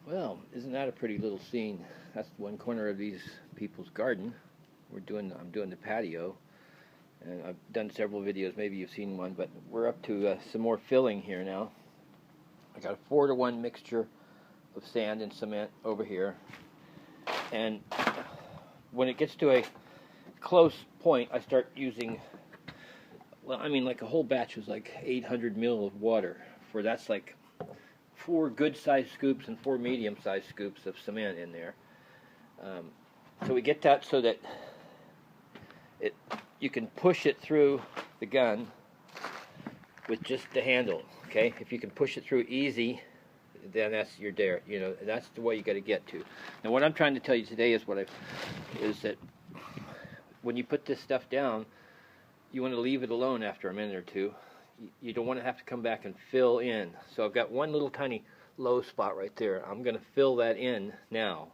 Well, isn't that a pretty little scene? That's one corner of these people's garden. I'm doing the patio, and I've done several videos. Maybe you've seen one, but we're up to some more filling here now. I got a 4-to-1 mixture of sand and cement over here, and when it gets to a close point, I start using, well, I mean, like a whole batch was like 800 ml of water. That's like 4 good-sized scoops and 4 medium-sized scoops of cement in there. So we get that so that you can push it through the gun with just the handle. Okay, if you can push it through easy, then you're there. You know, that's the way you got to get to. Now, what I'm trying to tell you today is that when you put this stuff down, you want to leave it alone after a minute or two. You don't want to have to come back and fill in. So I've got one little tiny low spot right there. I'm going to fill that in now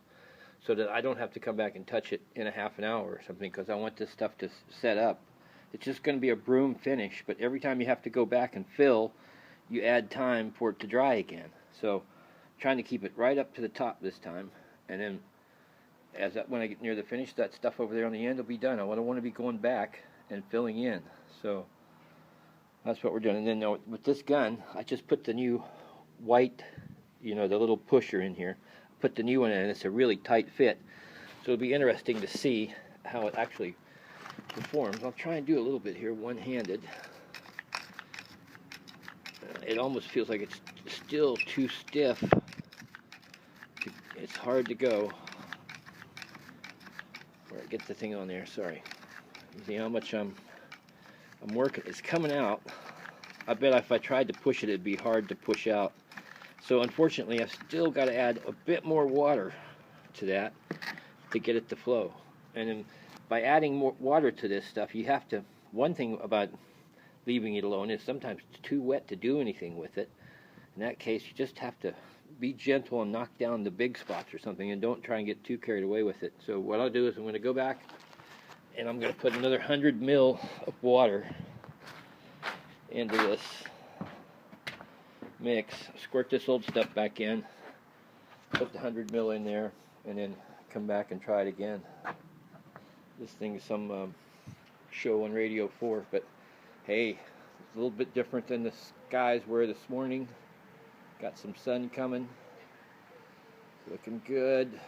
so that I don't have to come back and touch it in a half an hour or something, because I want this stuff to set up. It's just going to be a broom finish, but every time you have to go back and fill, you add time for it to dry again. So I'm trying to keep it right up to the top this time, and then when I get near the finish, that stuff over there on the end will be done. I don't want to be going back and filling in. So that's what we're doing. And then with this gun, I just put the new white, the little pusher in here. Put the new one in, and it's a really tight fit. So it'll be interesting to see how it actually performs. I'll try and do a little bit here one-handed. It almost feels like it's still too stiff. It's hard to go. Where I get the thing on there, sorry. You see how much I'm working. It's coming out. I bet if I tried to push it, it'd be hard to push out. So unfortunately, I've still got to add a bit more water to that to get it to flow. And then by adding more water to this stuff, you have to, one thing about leaving it alone is sometimes it's too wet to do anything with it. In that case, you just have to be gentle and knock down the big spots or something, and don't try and get too carried away with it. So what I'll do is I'm going to go back and I'm going to put another 100 ml of water into this mix, squirt this old stuff back in, put the 100 ml in there, and then come back and try it again. This thing is some show on Radio 4, but hey, it's a little bit different than the skies were this morning. Got some sun coming, looking good.